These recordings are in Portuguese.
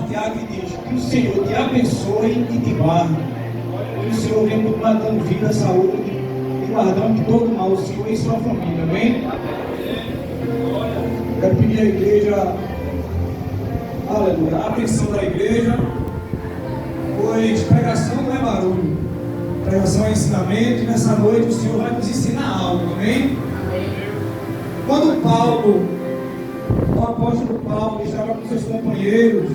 Tiago e diz que o Senhor te abençoe e te guarde. Que o Senhor venha continuar dando vida, saúde e guardando de todo mal o Senhor e sua família. Amém? Quero pedir à igreja, aleluia, a atenção da igreja, pois pregação não é barulho, pregação é ensinamento, e nessa noite o Senhor vai nos ensinar algo, amém? Quando o apóstolo Paulo estava com seus companheiros,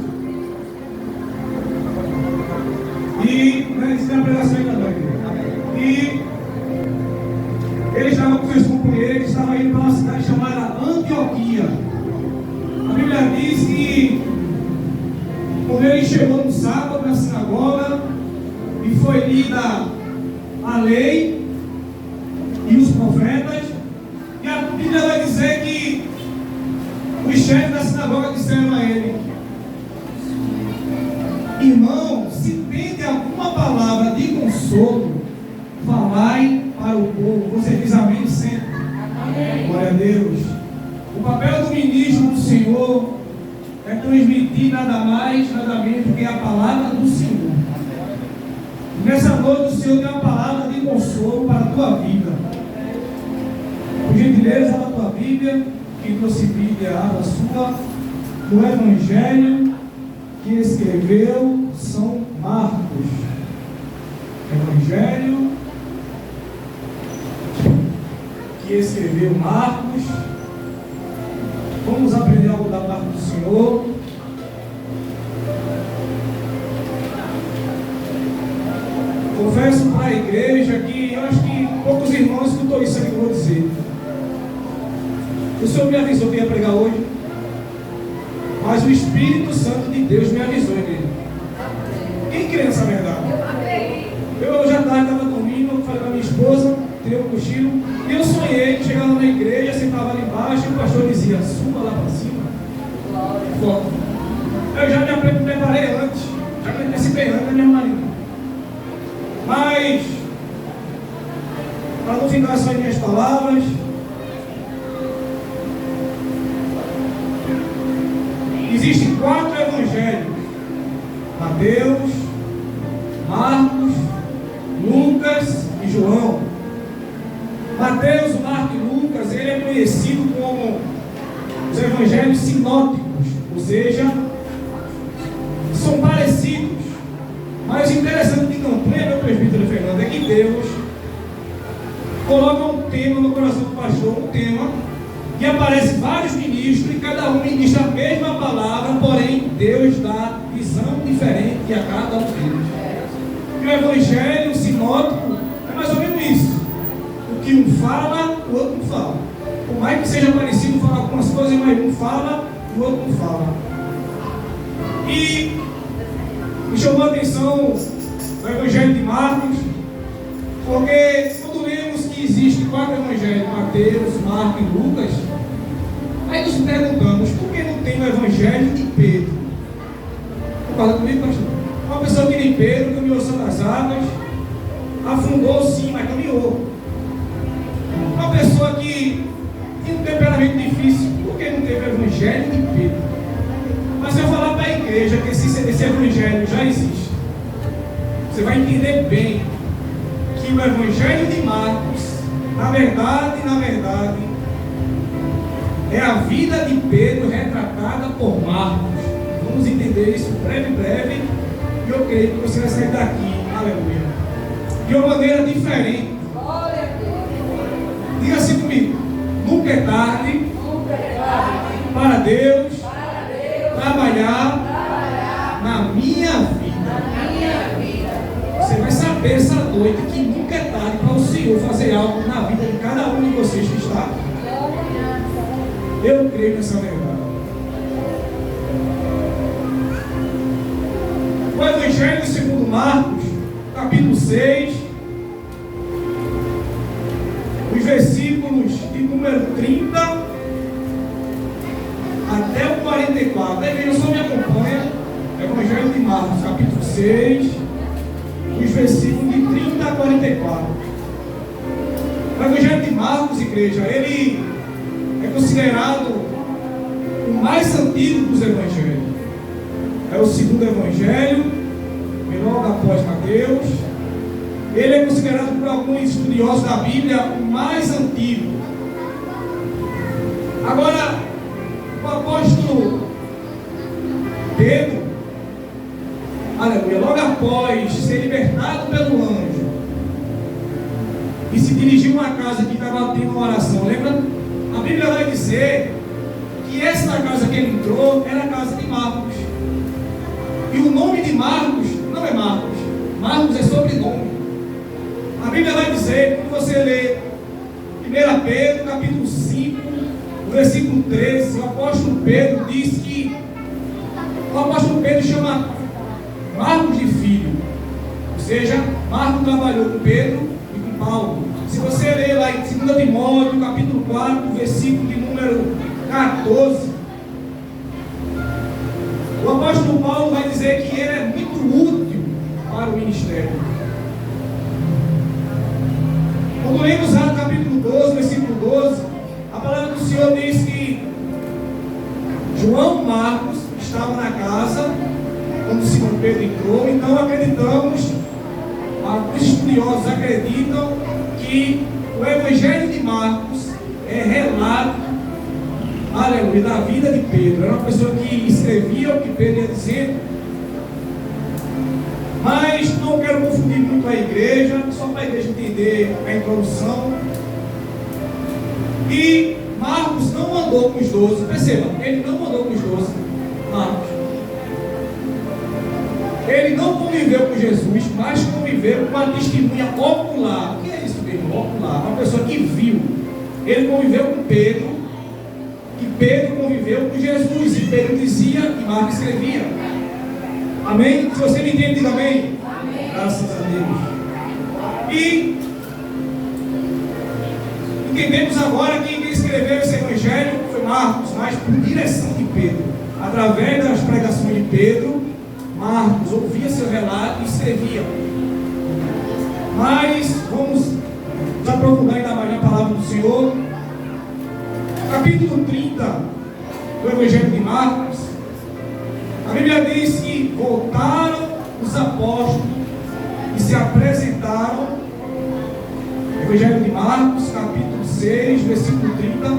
e isso é a pregação ainda não, e ele estava com seus companheiros, estava indo para uma cidade chamada Antioquia. A Bíblia diz que quando ele chegou no sábado na sinagoga e foi lida a lei e os profetas, e a Bíblia vai dizer que os chefes da sinagoga disseram a ele: irmão, se tem alguma palavra de consolo, falai para o povo. Você diz amém sempre? Amém. Glória a Deus. O papel do ministro do Senhor é transmitir nada mais, nada menos do que a palavra do Senhor. Nessa noite o Senhor tem uma palavra de consolo para a tua vida. Por gentileza, a tua Bíblia, quem trouxe Bíblia, abra sua, do Evangelho que escreveu São Marcos. Evangelho que escreveu Marcos. Vamos aprender algo da parte do Senhor. Confesso para a igreja que eu acho que poucos irmãos escutou isso que eu vou dizer. O Senhor me avisou que ia pregar hoje, mas o Espírito Santo de Deus me avisou, igreja. Quem crê nessa verdade? Eu hoje à tarde estava dormindo, falei para minha esposa, tirei um cochilo, e eu sonhei que chegava na igreja, sentava ali embaixo, e o pastor dizia: suba lá para cima. Foto. Eu já me preparei antes, já me antecipei antes da minha marina. Mas, para não ficar só em minhas palavras, existem 4 evangelhos: Mateus, Marcos, Lucas e João. Mateus, Marcos e Lucas, ele é conhecido como os evangelhos sinóticos, ou seja, são parecidos. Mas o interessante de campanha, meu presbítero Fernando, é que Deus coloca um tema no coração do pastor, um tema, e aparece vários ministros, e cada um ministra a mesma palavra, porém Deus dá visão diferente a cada um deles. E o evangelho sinótico é mais ou menos isso. O que um fala, o outro não fala. Por mais que seja parecido, falar algumas coisas, mas um fala, o outro não fala. E me chamou a atenção o evangelho de Marcos, porque quando lemos que existem 4 evangelhos, Mateus, Marcos e Lucas, aí nos perguntamos: por que não tem o evangelho de Pedro? Concorda comigo, pastor? Uma pessoa que nem Pedro, caminhou sobre as águas, afundou sim, mas caminhou. Uma pessoa que tinha um temperamento difícil, por que não teve o evangelho de Pedro? Mas se eu falar para a igreja que esse evangelho já existe, você vai entender bem que o evangelho de Marcos, na verdade, é a vida de Pedro retratada por Marcos. Vamos entender isso breve, e eu creio que você vai sair daqui, aleluia, de uma maneira diferente. Diga assim comigo: nunca é tarde para Deus trabalhar na minha vida. Você vai saber essa noite que nunca é tarde para o Senhor fazer algo na vida de cada um de vocês que está. Eu creio nessa verdade. O Evangelho segundo Marcos, capítulo 6, os versículos de número 30 até o 44. Aí veja, só me acompanha. Evangelho de Marcos, capítulo 6, os versículos de 30 a 44. O Evangelho de Marcos, igreja, ele é considerado o mais antigo dos evangelhos. é o segundo evangelho, vem logo após Mateus. Ele é considerado por alguns estudiosos da Bíblia o mais antigo. Agora, o apóstolo Pedro, aleluia, logo após ser libertado pelo anjo e se dirigiu a uma casa que estava tendo uma oração, lembra? A Bíblia vai dizer que essa casa que ele entrou era a casa de Marcos. E o nome de Marcos não é Marcos. Marcos é sobrenome. A Bíblia vai dizer, quando você lê 1 Pedro, capítulo 5, versículo 13, o apóstolo Pedro diz que o apóstolo Pedro chama Marcos de filho. Ou seja, Marcos trabalhou com Pedro e com Paulo. Se você ler lá em 2 Timóteo, capítulo 4, versículo de número 14, o apóstolo Paulo vai dizer que ele é muito útil para o ministério. Quando lemos Atos capítulo 12, versículo 12, a palavra do Senhor diz que João Marcos estava na casa quando Simão Pedro entrou. Então acreditamos, os estudiosos acreditam que o Evangelho de Marcos é relato, aleluia, da vida de Pedro. Era uma pessoa que escrevia o que Pedro ia dizendo. Mas não quero confundir muito a igreja, só para a igreja entender a introdução. E Marcos não andou com os 12, perceba, ele não andou com os 12, Marcos. Ele não conviveu com Jesus, mas conviveu com uma testemunha ocular. O que é isso mesmo? Ocular, uma pessoa que viu. Ele conviveu com Pedro, e Pedro conviveu com Jesus, e Pedro dizia e Marcos escrevia. Amém? Se você me entende, diga amém. Amém. Graças a Deus. E entendemos agora que quem escreveu esse evangelho foi Marcos, mas por direção de Pedro. Através das pregações de Pedro, Marcos ouvia seu relato e escrevia. Mas vamos nos aprofundar ainda mais na palavra do Senhor. Capítulo 30 do evangelho de Marcos. A Bíblia diz que voltaram os apóstolos e se apresentaram. Evangelho de Marcos, capítulo 6, versículo 30.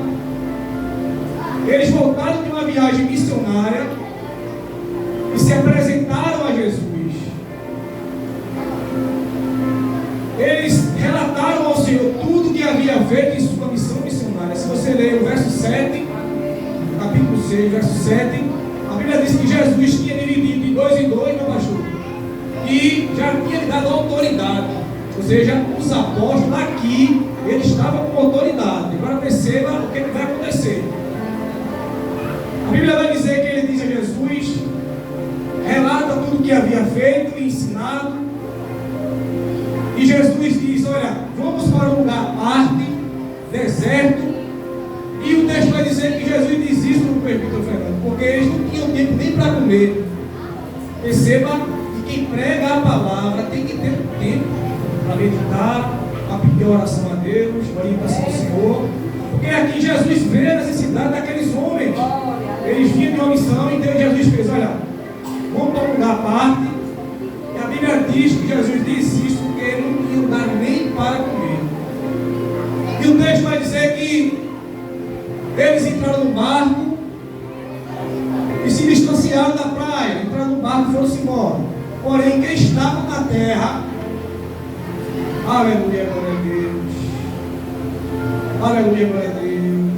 Eles voltaram de uma viagem missionária e se apresentaram a Jesus. Eles relataram ao Senhor tudo que havia feito em sua missão missionária. Se você ler o verso 7, capítulo 6, verso 7, a Bíblia diz que Jesus tinha dividido de 2 em 2, meu pastor, e já tinha lhe dado autoridade. Ou seja, os apóstolos aqui, eles estavam com autoridade. Agora perceba o que vai acontecer. A Bíblia vai dizer que ele diz a Jesus, relata tudo o que havia feito e ensinado. E Jesus diz, olha, vamos para um lugar à parte, deserto. E o texto vai dizer que Jesus diz isso para o presbítero Fernando, porque eles não tinham tempo nem para comer. Perceba que quem prega a palavra tem que ter um tempo para meditar, para pedir oração a Deus, para ir para o Senhor. Porque aqui Jesus vê a necessidade daqueles homens. Eles vinham de uma missão, então Jesus fez, olha, vamos para um lugar à parte. E a Bíblia diz que Jesus disse isso porque ele não tinha lugar nem para comer. E o texto vai dizer que eles entraram no barco e se distanciaram da praia. Entraram no barco e foram-se embora. Porém, quem estava na terra, aleluia, glória a Deus, aleluia, glória a Deus,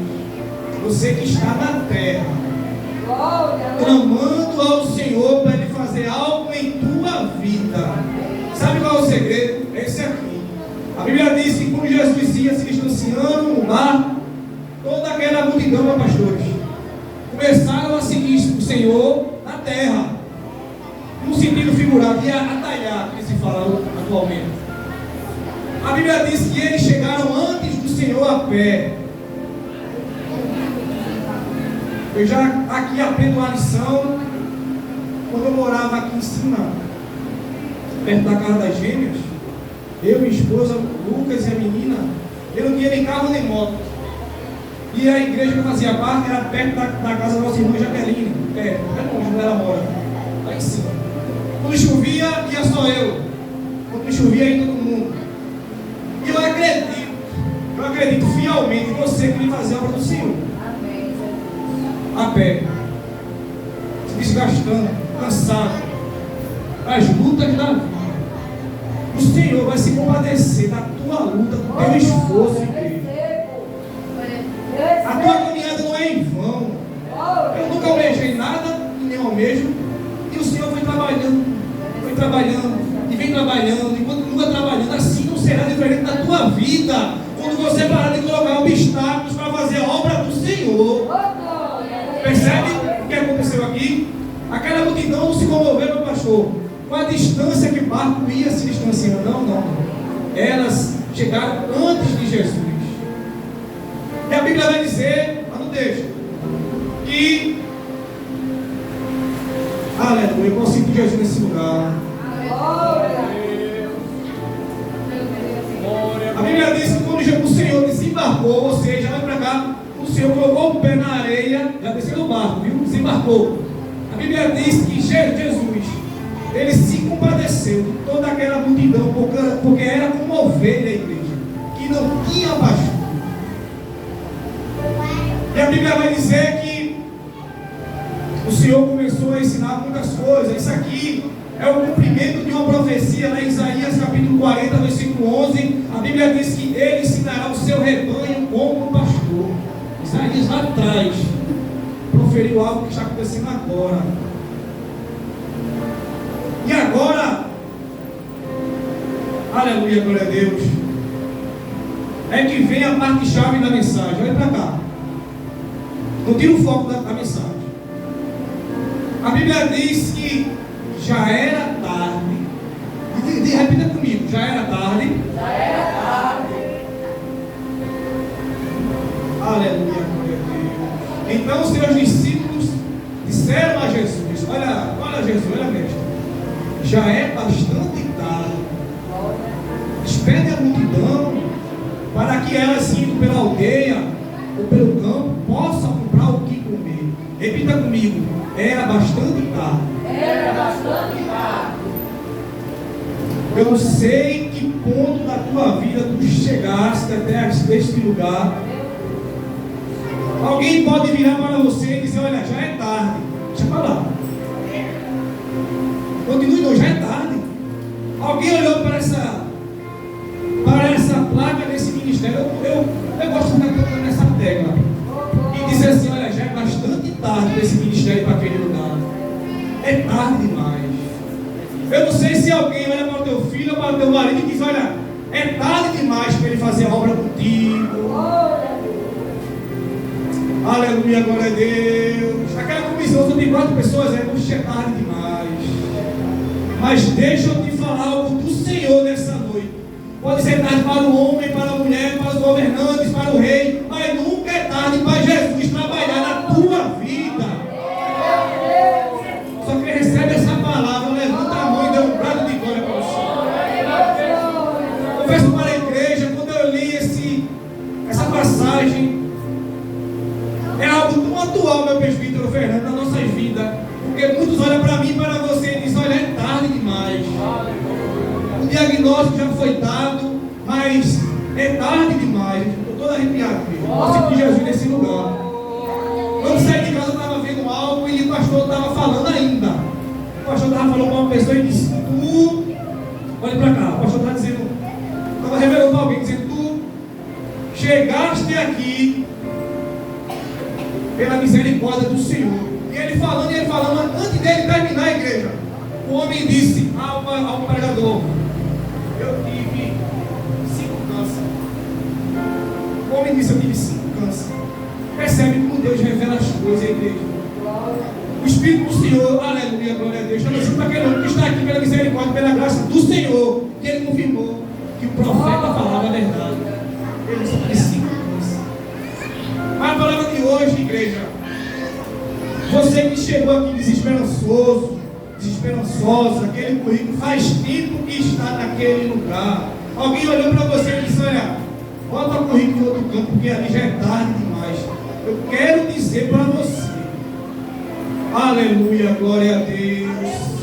você que está na terra, clamando ao Senhor para Ele fazer algo em tua vida. Sabe qual é o segredo? É esse aqui. A Bíblia diz que quando Jesus ia se distanciando no barco, toda aquela multidão, meus pastores, começaram a seguir o Senhor na terra, no sentido figurado, e a atalhar, que se fala atualmente. A Bíblia diz que eles chegaram antes do Senhor a pé. Eu já aqui aprendo uma lição. Quando eu morava aqui em cima, perto da casa das gêmeas, eu, minha esposa, Lucas e a menina, eu não tinha nem carro nem moto. E a igreja que eu fazia parte era perto da casa da nossa irmã Jaqueline, perto, é longe onde ela mora. Lá lá em cima. Quando chovia, ia só eu. Quando chovia, ia todo mundo. E eu acredito fielmente em você que vem fazer a obra do Senhor. Amém. A pé, se desgastando, cansado, as lutas da vida. O Senhor vai se compadecer da tua luta, do teu esforço, igreja. A tua caminhada não é em vão. Eu nunca almejei nada e nem almejo. E o Senhor foi trabalhando, e vem trabalhando, e continua trabalhando. Assim não será diferente da tua vida. Quando você parar de colocar obstáculos para fazer a obra do Senhor. Percebe o que aconteceu aqui? Aquela multidão não se comoveu, meu pastor, com a distância que o barco ia se distanciando. Não. Elas chegaram antes de Jesus. E a Bíblia vai dizer, mas não deixa, que, aleluia, eu consigo Jesus nesse lugar. A Bíblia diz que quando o Senhor desembarcou, ou seja, vai para cá, o Senhor colocou o pé na areia, já desceu do barco, viu? Desembarcou. A Bíblia diz que Jesus, ele se compadeceu de toda aquela multidão, porque era como uma ovelha, a igreja, que não tinha pastor. E a Bíblia vai dizer que o Senhor começou a ensinar muitas coisas. Isso aqui é o cumprimento de uma profecia lá em Isaías capítulo 40, versículo 11. A Bíblia diz que ele ensinará o seu rebanho como pastor. Isaías lá atrás proferiu algo que está acontecendo agora. E agora, aleluia, glória a Deus, é que vem a parte-chave da mensagem. Olha para cá. Não tira o foco da mensagem. A Bíblia diz que já era tarde. Repita comigo. Já era tarde. Já era tarde. Aleluia, glória a Deus. Então os seus discípulos disseram a Jesus: Olha Jesus, olha mestre, já é bastante tarde. Despede a multidão para que elas, indo pela aldeia ou pelo campo, possam comprar o que comer. Repita comigo. Era bastante tarde. Era bastante tarde. Eu não sei que ponto da tua vida tu chegaste até este lugar. Alguém pode virar para você e dizer: olha, já é tarde. Deixa para lá. Continue, não, já é tarde. Alguém olhou para essa placa desse ministério. Eu gosto de ficar tocando nessa tecla. E dizer assim: olha, já é bastante tarde para esse ministério, para aquele lugar. É tarde demais. Eu não sei se alguém olha para o teu filho ou para o teu marido e diz: olha, é tarde demais para ele fazer a obra contigo. Aleluia, glória a Deus. Aquela comissão só tem 4 pessoas, é tarde demais. Mas deixa eu te falar algo do Senhor nessa noite. Pode ser tarde para o homem, para a mulher, para os governantes, para o rei, mas nunca é tarde para Jesus trabalhar na tua vida. Só que recebe essa palavra, levanta a mão e dê um brado de glória para o Senhor. Confesso para a igreja, quando eu li essa passagem, é algo tão atual, meu presbítero Fernando, na nossa vida, porque muitos olham para mim e para você e dizem: olha, é tarde demais. O diagnóstico já foi dado, mas é tarde demais. Estou todo arrepiado, filho. Eu senti Jesus nesse lugar. Quando saí de casa, eu estava vendo algo e o pastor estava falando ainda. O pastor estava falando para uma pessoa e disse: tu, olha para cá, o pastor estava dizendo, estava revelando para alguém, dizendo: tu chegaste aqui pela misericórdia do Senhor. E ele falando, antes dele terminar a igreja, o homem disse ao pregador: eu tive 5 cânceres. O homem disse: eu tive 5 cânceres. Percebe como Deus revela as coisas, igreja. O Espírito do Senhor, aleluia, glória a Deus, está dizendo para aquele homem que está aqui pela misericórdia, pela graça do Senhor. E ele confirmou que o profeta falava a verdade. Ele disse: eu tive 5 cânceres. Mas a palavra de hoje, igreja, você que chegou aqui desesperançosa, aquele currículo faz tempo que está naquele lugar. Alguém olhou para você e disse: olha, bota o currículo em outro canto, porque ali já é tarde demais. Eu quero dizer para você, aleluia, glória a Deus,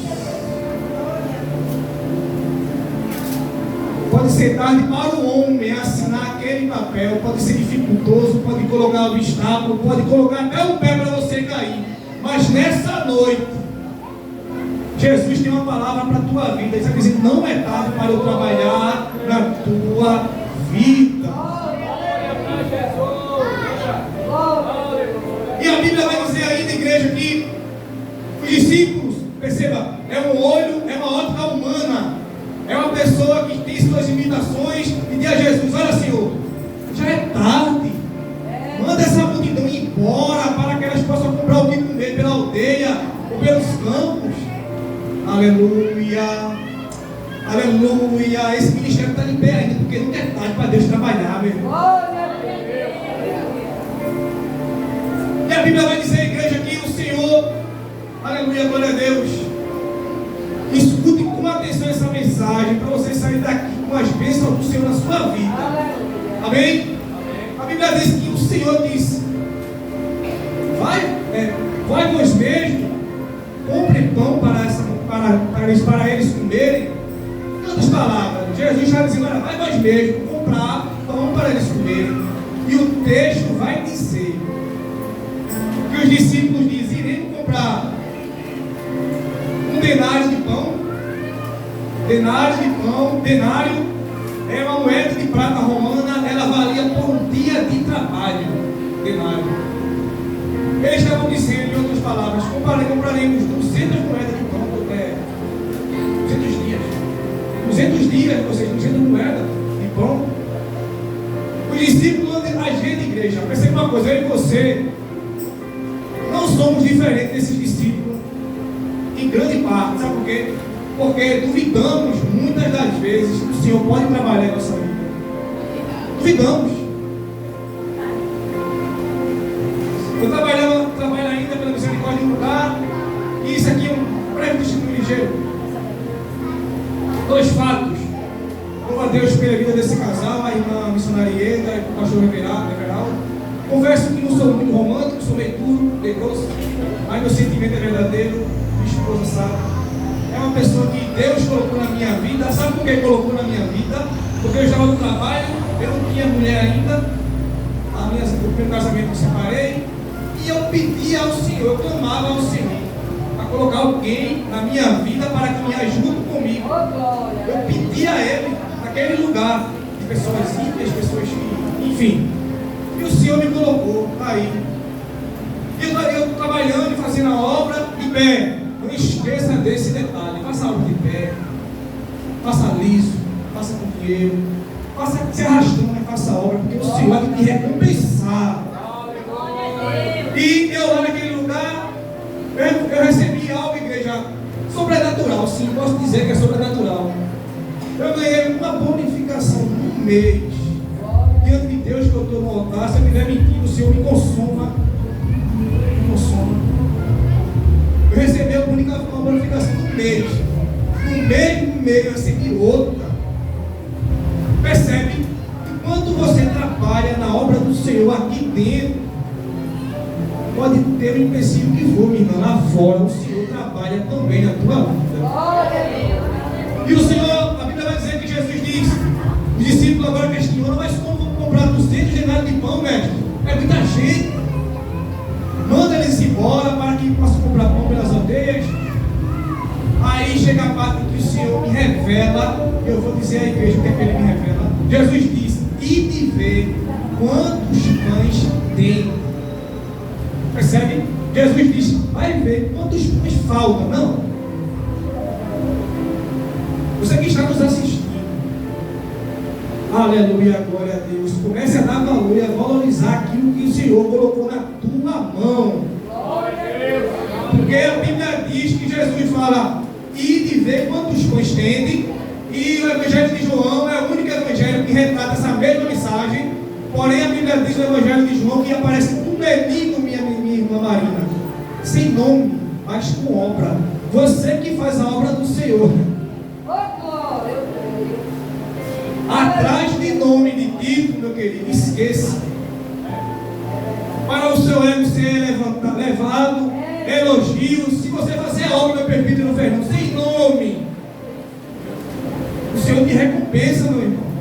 ser tarde para o homem assinar aquele papel, pode ser dificultoso, pode colocar obstáculo, pode colocar até o pé para você cair. Mas nessa noite, Jesus tem uma palavra para a tua vida. Ele está dizendo: não é tarde para eu trabalhar na tua vida. E a Bíblia vai dizer ainda, igreja, que os discípulos, perceba, é um olho, é uma ótica humana. É uma pessoa que tem suas limitações e diz a Jesus: olha, Senhor, já é tarde. Manda essa multidão ir embora para que elas possam comprar o que comer pela aldeia ou pelos campos. Aleluia. Aleluia. Esse ministério está de pé ainda, porque não é tarde para Deus trabalhar, meu irmão. E a Bíblia vai dizer, igreja, que o Senhor, aleluia, glória a Deus, escute com atenção essa mensagem para você sair daqui com as bênçãos do Senhor na sua vida. Amém? A Bíblia diz que o Senhor disse: vai vós mesmo, compre pão para eles comerem. Em outras palavras, Jesus está dizendo: olha, vai vós mesmo comprar pão para eles comerem. E o texto vai dizer que os discípulos dizem: iremos comprar um denário de pão. Denário é uma moeda de prata romana, ela valia por um dia de trabalho. Denário. Eles estavam dizendo, em outras palavras, compraremos 200 moedas de pão, 200 dias. 200 dias, ou seja, 200 moedas de pão. Os discípulos, a gente, igreja, perceba uma coisa: eu e você não somos diferentes desses discípulos em grande parte. Sabe por quê? Porque duvidamos muitas das vezes que o Senhor pode trabalhar em nossa vida. Duvidamos. Eu trabalho ainda pela misericórdia de um lugar, e isso aqui é um breve testemunho ligeiro. 2 fatos. Louvo a Deus pela vida desse casal, a irmã missionarieta e o pastor Everaldo. Confesso que não sou muito romântico, sou meio duro, meio grosso, mas meu sentimento é verdadeiro, minha esposa sabe. É uma pessoa que Deus colocou na minha vida. Sabe por que colocou na minha vida? Porque eu estava no trabalho, eu não tinha mulher ainda, o meu casamento eu separei, e eu pedia ao Senhor, eu clamava ao Senhor para colocar alguém na minha vida para que me ajude comigo. Eu pedia a Ele naquele lugar de pessoas ímpias, pessoas que, enfim. E o Senhor me colocou, está aí. E eu trabalhando e fazendo a obra de pé. Não esqueça desse detalhe: faça a obra de pé, faça liso, faça com dinheiro, faça se arrastando, mas faça a obra, porque o Senhor vai te recompensar. E eu lá naquele lugar, eu recebi algo, igreja, sobrenatural. Sim, posso dizer que é sobrenatural. Eu ganhei uma bonificação no mês. Diante de Deus que eu estou no altar, se eu estiver mentindo, o Senhor me consuma. Me consuma. Eu recebi uma bonificação no mês. No mesmo mês eu recebi outra. Percebe que quando você trabalha na obra do Senhor aqui dentro, pode ter o empecilho que for, minha irmã, lá fora o Senhor trabalha também na tua vida. E o Senhor, a Bíblia vai dizer que Jesus diz: os discípulos agora questionam: mas como vão comprar 200 denários de pão, mestre? É muita gente. Manda eles embora para que possam comprar pão pelas aldeias. Aí chega a parte que o Senhor me revela. Eu vou dizer à igreja o que é que Ele me revela. Jesus diz: ide ver quantos pães tem. Percebe? Jesus diz: vai ver quantos pães faltam. Não. Você que está nos assistindo, aleluia, glória a Deus, comece a dar valor e a valorizar aquilo que o Senhor colocou na tua mão. Porque a Bíblia diz que Jesus fala: ide ver quantos pães tem. E o Evangelho de João é o único evangelho que retrata essa mesma mensagem. Porém, a Bíblia diz no Evangelho de João que aparece um menino, minha irmã Marina, sem nome, mas com obra. Você que faz a obra do Senhor. Atrás de nome, de título, meu querido, esqueça. Para o seu ego ser levado, elogios. Se você fazer a obra, meu perfeito no Fernando, sem nome, o Senhor te recompensa, meu irmão.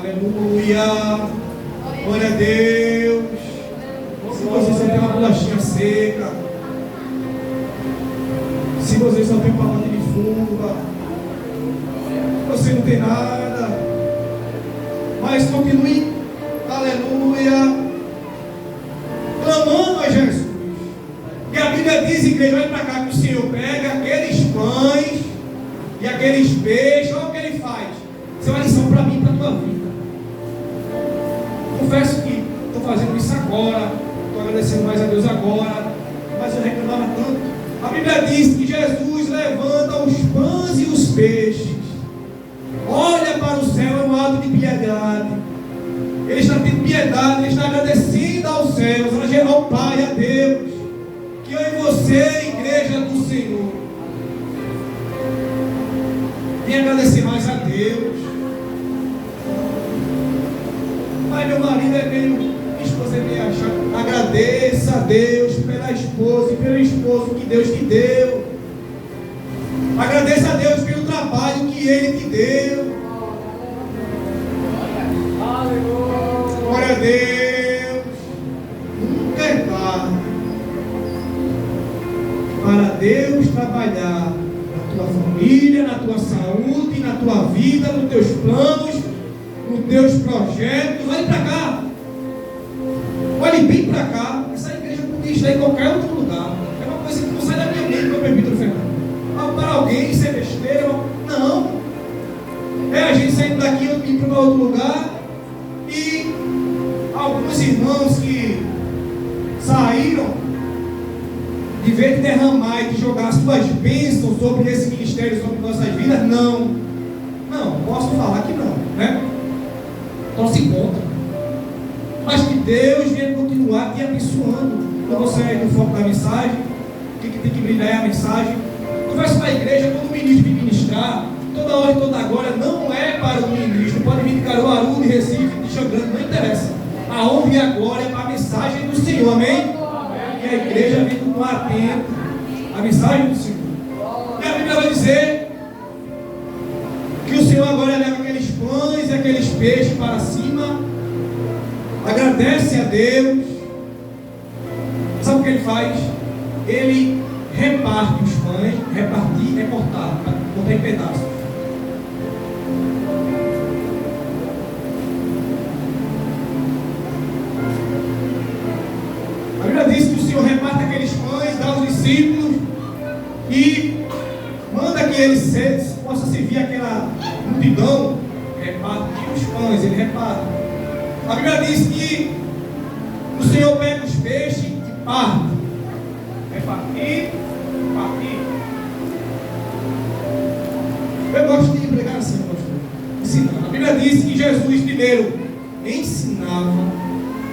Aleluia. Glória a Deus. Se você só tem uma bolachinha seca, se você só tem palavra de fuga, você não tem nada, mas continue, aleluia, clamando a Jesus. E a Bíblia diz, igreja, olha para cá, que o Senhor pega aqueles pães e aqueles peixes, olha o que Ele faz. Isso é uma lição para mim e para a tua vida. Confesso que estou fazendo isso agora, estou agradecendo mais a Deus agora, mas eu reclamava tanto. A Bíblia diz que Jesus levanta os pães e os peixes, olha para o céu, é um ato de piedade. Ele está tendo piedade, ele está agradecendo aos céus, ao Pai, a Deus, que eu e você, igreja do Senhor, venha agradecer mais a Deus. Pai, meu marido é meio, minha esposa é meio achada. Agradeça a Deus pela esposa e pelo esposo que Deus te deu. Agradeça a Deus pelo trabalho que Ele te deu. Glória a Deus. Nunca é tarde para Deus trabalhar na tua família, na tua saúde, na tua vida, nos teus planos, nos teus projetos. Olhe para cá. Olhe bem para cá. Essa igreja podia estar em qualquer outro lugar. É uma coisa que não sai da minha mente, meu presbítero Fernando. Para alguém isso é besteira. Não. É a gente saindo daqui e ir para outro lugar. E alguns irmãos que saíram, de vez de derramar e de jogar as suas bênçãos sobre esse ministério, sobre nossas vidas, não, posso falar que não, né? Torce contra. Mas que Deus venha continuar te abençoando. Quando você é no foco da mensagem, o que tem que brilhar é a mensagem. Conversa com a igreja, quando o ministro vir ministrar, toda hora e toda agora, não é para o ministro. Pode vir de Caruaru, de Recife, de Xangando, não interessa. A honra e a glória é para a mensagem do Senhor, amém? E a igreja vem com atento à mensagem do Senhor. E a Bíblia vai dizer que o Senhor agora leva aqueles pães e aqueles peixes para cima, agradece a Deus. Sabe o que Ele faz? Ele reparte os pães. Repartir é cortar, cortar em pedaços. A Bíblia diz que o Senhor reparte aqueles pães, dá aos discípulos e manda que eles possam servir aquela multidão. Reparte os pães, Ele reparte. A Bíblia diz que o Senhor pega os peixes e parte. Repartir, partir. Eu gosto de pregar assim, pastor. Ensinando. A Bíblia diz que Jesus primeiro ensinava,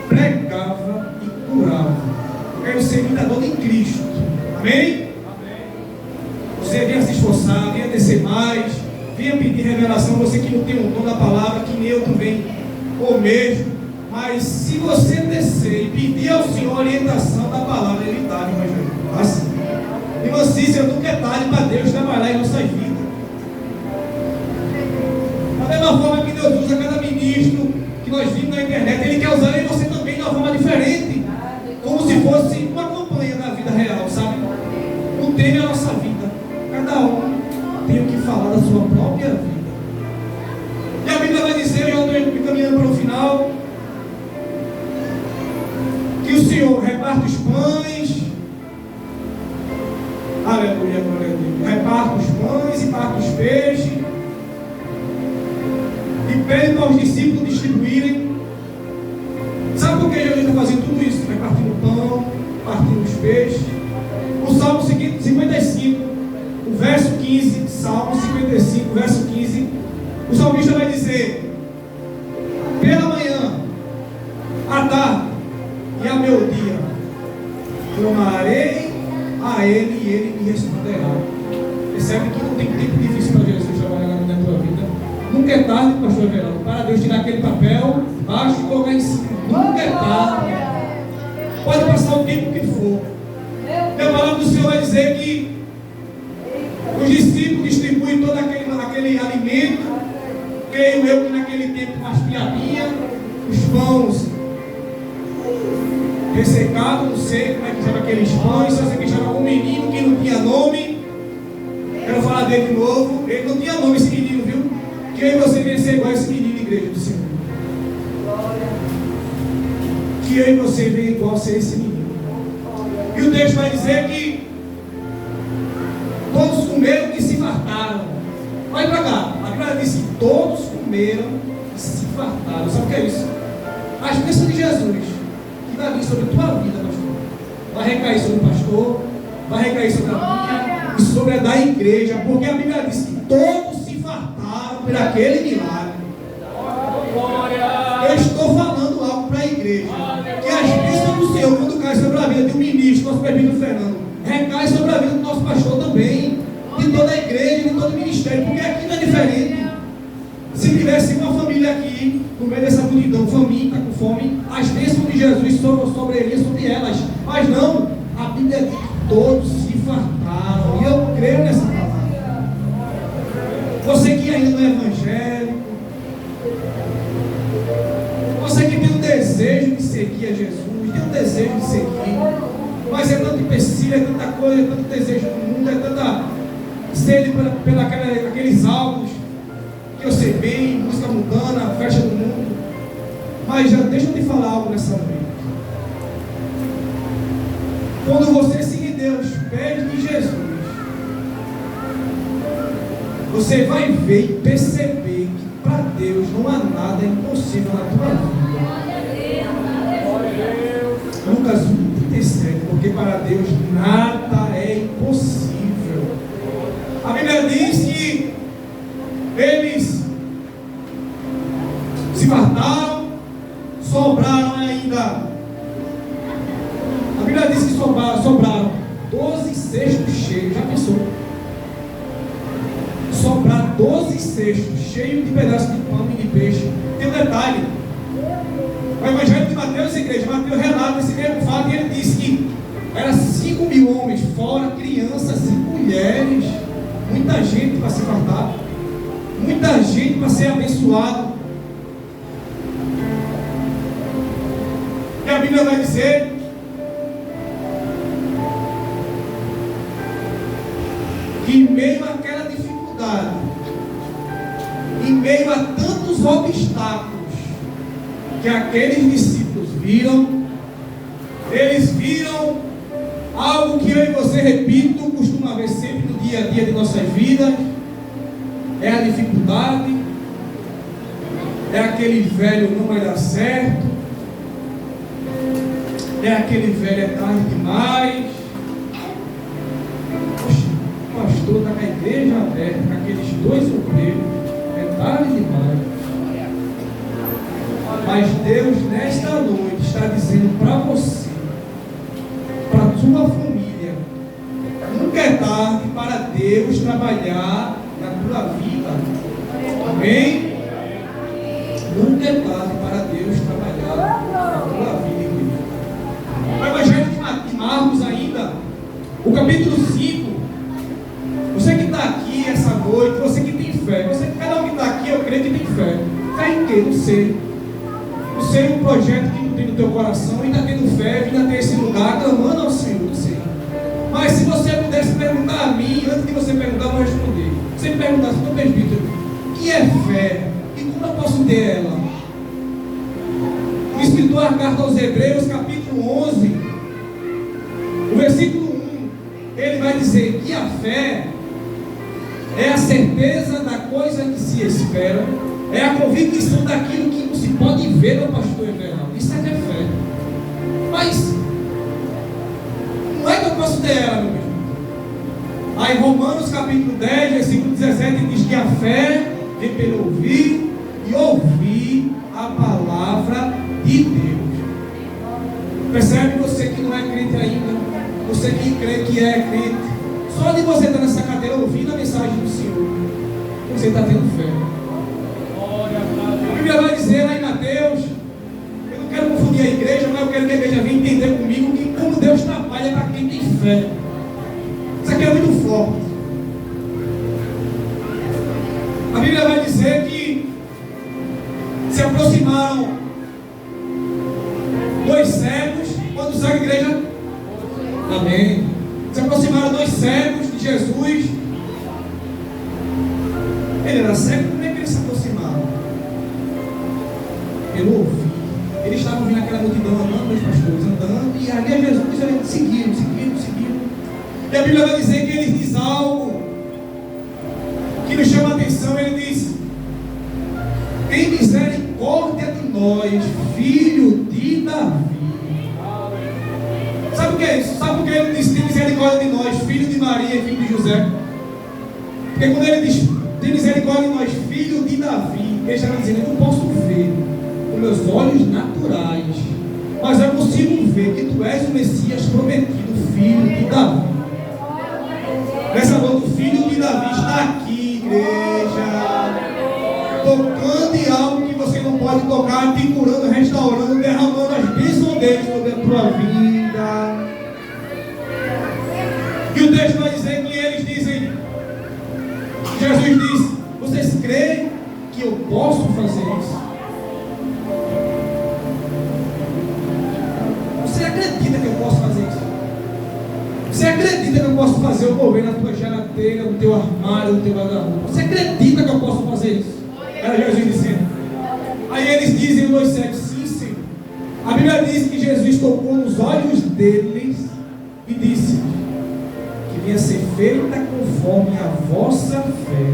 pregava e curava. Eu quero ser imitador de Cristo. Amém? Você venha se esforçar, venha descer mais, venha pedir revelação. Você que não tem o dom da palavra, que nem outro vem ou mesmo. Mas se você descer e pedir ao Senhor orientação da palavra, Ele dá, meu irmão. Assim. Irmã Cícera, nunca é tarde para Deus trabalhar em nossas vidas. Da mesma forma que Deus usa cada ministro que nós vimos na internet, Ele quer usar em você também de uma forma diferente. Como se fosse uma campanha da vida real, sabe? O tema é a nossa vida. Cada um tem o que falar da sua própria vida. E a Bíblia vai dizer, eu já estou caminhando para o final, que o Senhor reparte os pães. Aleluia, glória a Deus. Reparte os pães e parte os peixes. E pede para os discípulos distribuírem. Sabe por que Jesus está fazendo tudo isso? Repartindo o pão, partindo os peixes. O Salmo 55, o verso 15, Salmo 55, verso 15, o salmista vai dizer: pela manhã, à tarde e ao meu dia, clamarei a Ele e Ele me responderá. Percebe que não tem tempo difícil para Jesus trabalhar na tua vida. Nunca é tarde, pastor Everaldo, para Deus tirar aquele papel baixo e colocar em cima. Nunca é tarde. Pode passar o tempo que for. E a palavra do Senhor vai dizer que os discípulos distribuem todo aquele alimento. Creio eu que naquele tempo mais piadoso ressecado, não sei como é que chama aqueles pães, só sei que chama um menino que não tinha nome. Quero falar dele de novo. Ele não tinha nome, esse menino, viu? Que eu e você venha ser igual a esse menino, igreja do Senhor. Que eu e você venha igual a ser esse menino. E o texto vai dizer que todos comeram e se fartaram. Olha para cá. A Bíblia diz que todos comeram e se fartaram. Sabe o que é isso? As bênçãos de Jesus que vai vir sobre a tua vida, pastor, vai recair sobre o pastor, vai recair sobre a minha e sobre a da igreja, porque a Bíblia diz que todos se fartaram por aquele milagre. Eu estou falando algo para a igreja, que as bênçãs do Senhor, quando cai sobre a vida de um ministro, nosso presbítero Fernando, recai sobre a vida do nosso pastor também, de toda a igreja, de todo o ministério, porque aqui não é diferente. Se tivesse uma família aqui, no meio dessa multidão, faminta, com fome, as bênçãos de Jesus sobrariam sobre elas. Mas não, a Bíblia diz que todos se fartaram. E eu creio nessa palavra. Você que ainda não é evangélico, você que tem um desejo de seguir a Jesus, tem um desejo de seguir, mas é tanto empecilho, é tanta coisa, é tanto desejo do mundo, é tanta sede aqueles álbuns que eu sei bem, música mundana, festa do mundo. Mas já deixa eu te falar algo nessa noite. Quando você seguir Deus, pés de Jesus, você vai ver e perceber que para Deus não há nada impossível na tua vida. Lucas 1:37, porque para Deus nada é impossível. A Bíblia diz que eles se fartaram, sobraram ainda. A Bíblia diz que sobraram 12 cestos cheios. Já pensou? Sobraram 12 cestos cheios de pedaços de pão e de peixe. Tem um detalhe. O Evangelho de Mateus, igreja, Mateus relata esse mesmo fato e ele diz que eram 5.000 homens, fora crianças e mulheres. Muita gente para se fartar. Muita gente para ser abençoado. E a Bíblia vai dizer que em meio àquela dificuldade, em meio a tantos obstáculos que aqueles discípulos viram, eles viram algo que eu e você, repito, costuma ver sempre no dia a dia de nossas vidas. É a dificuldade, é aquele velho não vai dar certo, é aquele velho é tarde demais. Poxa, o pastor está com a igreja aberta, com aqueles 2 obreiros, é tarde demais. Mas Deus nesta noite está dizendo para você, para a sua família, nunca é tarde para Deus trabalhar na tua vida. Amém? Nunca é tarde para Deus trabalhar na tua vida, igreja. O Evangelho de Marcos ainda, o capítulo 5. Você que está aqui essa noite, você que tem fé, cada um que está aqui, eu creio que tem fé. Fé em quê? Não sei. Não sei o projeto que tu tem no teu coração, ainda tendo fé, ainda tem esse lugar, clamando ao Senhor, não sei. Mas se você pudesse perguntar a mim, antes de você perguntar, eu vou responder. Se você me perguntasse, meu presbítero, o que é fé? E como eu posso ter ela? O escritor da carta aos Hebreus, capítulo 11, o versículo 1, ele vai dizer que a fé é a certeza da coisa que se espera, é a convicção daquilo que não se pode ver, meu pastor Everaldo. Isso é que é fé. Mas não é que eu posso ter ela, meu irmão. Aí Romanos capítulo 10, versículo 17, diz que a fé vem pelo ouvir e ouvir a palavra de Deus. Percebe você que não é crente ainda? Você que crê que é crente, só de você estar nessa cadeira ouvindo a mensagem do Senhor, você está tendo fé. A Bíblia vai dizer lá em Mateus, eu não quero confundir a igreja, mas eu quero que a igreja venha entender comigo que como Deus trabalha para quem tem fé. Isso aqui é muito forte. A Bíblia vai dizer que se aproximaram 2 cegos, quando igreja? Amém. Se aproximaram dois cegos de Jesus. Ele era cego, como é que eles se aproximaram? Pelo ouvir. Eles estavam vendo aquela multidão andando, meus pastores, andando, e ali a Jesus, eles seguiram. E a Bíblia vai dizer que ele diz algo que nos chama a atenção. Ele diz: tem misericórdia de nós, filho de Davi. Sabe o que é isso? Sabe por que ele diz: tem misericórdia de nós, filho de Maria e filho de José? Porque quando ele diz: tem misericórdia de nós, filho de Davi, ele está dizendo: eu não posso ver com meus olhos naturais, mas eu consigo ver que tu és o Messias prometido, filho de Davi. Nessa noite, o filho de Davi está aqui, igreja, tocando em algo que você não pode tocar, te curando, restaurando, derramando as bênçãos dele sobre a tua vida. E o texto vai dizer que eles dizem, Jesus diz: vocês creem que eu posso fazer isso? Você acredita que eu posso fazer isso? Você acredita que eu posso fazer o mover na tua geladeira, no teu armário, no teu guarda-roupa? Você acredita que eu posso fazer isso? Era Jesus dizendo. Aí eles dizem no 2,7: sim, Senhor. A Bíblia diz que Jesus tocou nos olhos deles e disse que vinha ser feita conforme a vossa fé.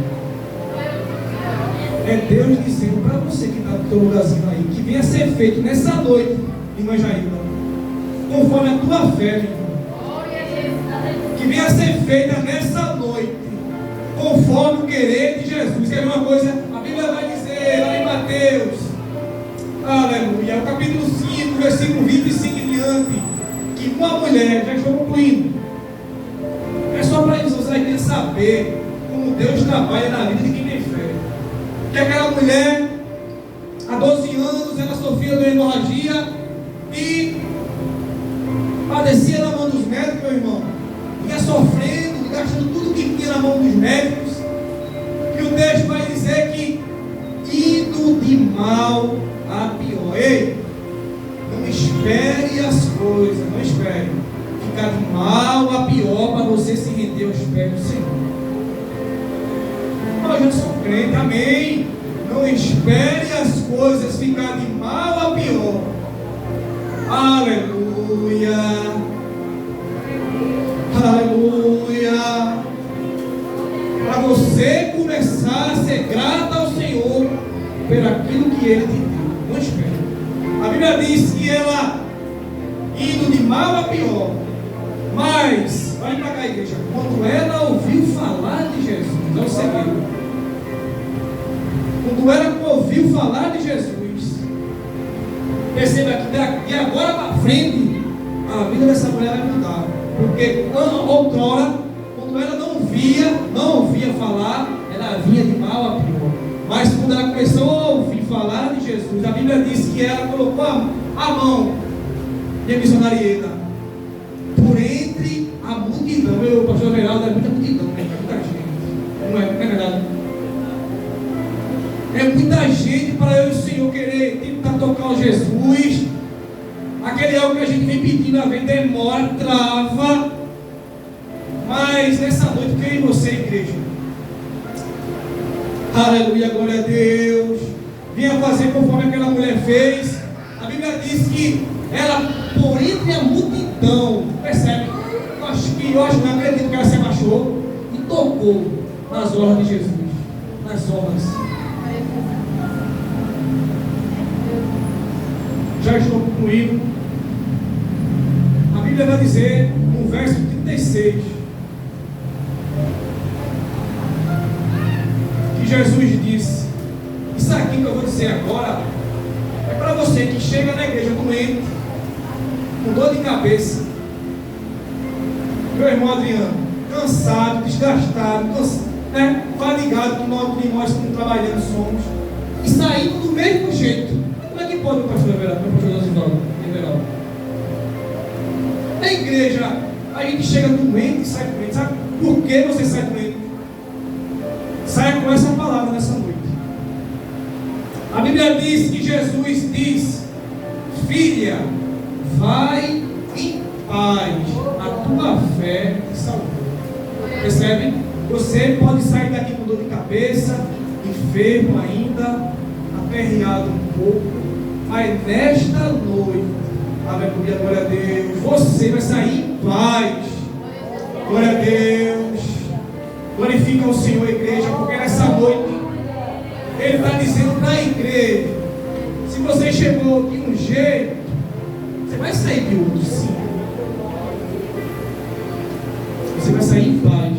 É Deus dizendo para você que está no teu lugarzinho aí, que venha ser feito nessa noite, irmã Jaíba, conforme a tua fé, meu irmão. Que venha ser feita nessa noite, conforme o querer de Jesus. Quer ver uma coisa? A Bíblia vai dizer lá em Mateus, aleluia, o capítulo 5, versículo 25 em diante, que uma mulher, já estou concluindo, é só para isso você vai saber como Deus trabalha na vida de quem tem fé. Que aquela mulher, há 12 anos, ela sofria de uma hemorragia e padecia na mão dos médicos, meu irmão. Ia sofrendo, gastando tudo que tinha na mão dos médicos. E o texto vai dizer que indo de mal a pior. Ei, não espere as coisas, não espere ficar de mal a pior para você se render aos pés do Senhor. Mas eu sou crente, amém. Não espere as coisas ficar de mal a pior. Aleluia. Aleluia. Para você começar a ser grata ao Senhor por aquilo que Ele te deu. Não espere. A Bíblia diz que ela indo de mal a pior. Mas, olha para cá, igreja, quando ela ouviu falar de Jesus, não seguiu. Quando ela ouviu falar de Jesus, perceba que de agora para frente, a vida dessa mulher vai mudar. Porque outrora, quando ela não ouvia falar, ela vinha de mal a pior. Mas quando ela começou a ouvir falar de Jesus, a Bíblia diz que ela colocou a mão, e a missionarieta, por entre a multidão. Meu pastor Geraldo, é muita multidão, né? É muita gente. Não é verdade? É muita gente para eu e o Senhor querer tentar tocar o Jesus. Aquele algo que a gente vem pedindo a ver, demora, trava. Mas nessa noite, quem é você, igreja? Aleluia, glória a Deus. Vinha fazer conforme aquela mulher fez. A Bíblia diz que ela, por entre a multidão, percebe? Eu acho, não acredito que ela se abaixou e tocou nas orlas de Jesus, nas orlas. Já estou concluindo. A Bíblia vai dizer no verso 36 que Jesus disse: isso aqui que eu vou dizer agora é para você que chega na igreja doente, com dor de cabeça, meu irmão Adriano, cansado, desgastado, fadigado, que nós como trabalhando somos, e saindo do mesmo jeito. Como é que pode o pastor Everaldo, o pastor Josivaldo? Na igreja, a gente chega doente e sai doente. Sabe por que você sai doente? Saia com essa palavra nessa noite. A Bíblia diz que Jesus diz: filha, vai em paz, a tua fé te salvou. Percebe? Você pode sair daqui com dor de cabeça, enfermo ainda, aperreado um pouco, mas nesta noite, aleluia, glória a Deus, você vai sair em paz. Glória a Deus. Glorifica o Senhor, igreja, porque nessa noite Ele está dizendo para a igreja: se você chegou de um jeito, você vai sair de outro, sim. Você vai sair em paz.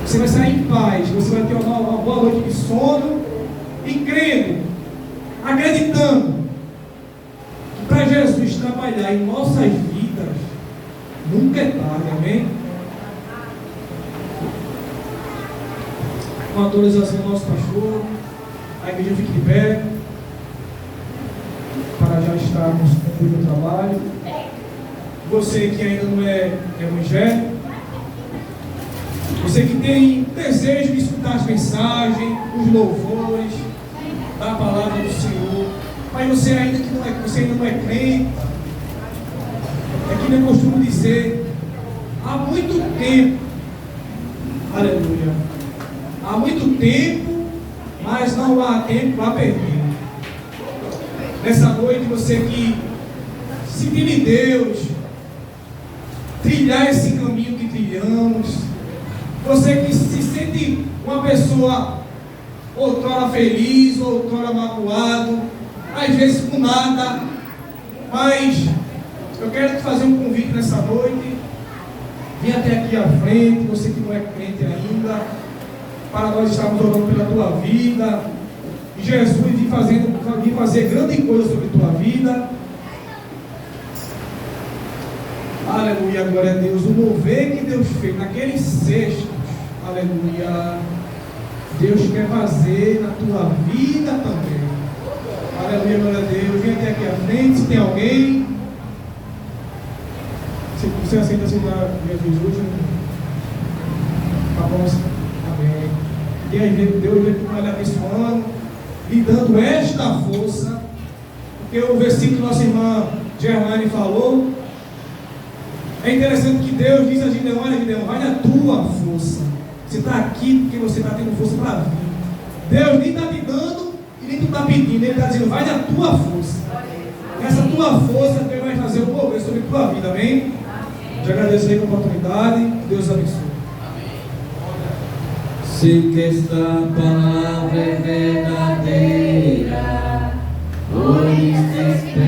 Você vai sair em paz. Você vai ter uma boa noite de sono e crendo, acreditando que para Jesus trabalhar em nossas vidas nunca é tarde, amém? Com a autorização do nosso pastor, a igreja fique de pé para já estarmos cumprindo o trabalho. Você que ainda não é evangélico, você que tem desejo de escutar as mensagens, os louvores da palavra do Senhor, mas você ainda não é crente, é que eu costumo dizer, há muito tempo, aleluia, há muito tempo, mas não há tempo a perder. Nessa noite, você que se tem de Deus, trilhar esse caminho que trilhamos, você que se sente uma pessoa outrora feliz, outrora magoado, às vezes com nada, mas eu quero te fazer um convite nessa noite. Vem até aqui à frente, você que não é crente ainda, para nós estarmos orando pela tua vida, e Jesus vir fazer grande coisa sobre a tua vida. Aleluia, glória a Deus. O mover que Deus fez naqueles cestos, aleluia, Deus quer fazer na tua vida também. Aleluia, glória a Deus. Vem até aqui à frente, se tem alguém. Se você aceita aceitar Jesus hoje, tá bom, amém. E aí Deus vai lhe abençoando, lhe dando esta força, porque o versículo que nossa irmã Germane falou, é interessante que Deus diz a Gideão: olha, Gideão, vai na tua força. Você está aqui porque você está tendo força para vir. Deus nem está te dando e nem tu está pedindo, Ele está dizendo: vai na tua força. Essa tua força Deus vai fazer o mover sobre a tua vida, amém? Te agradeço aí pela oportunidade, Deus abençoe. Sei que esta palavra é verdadeira, por isso espero.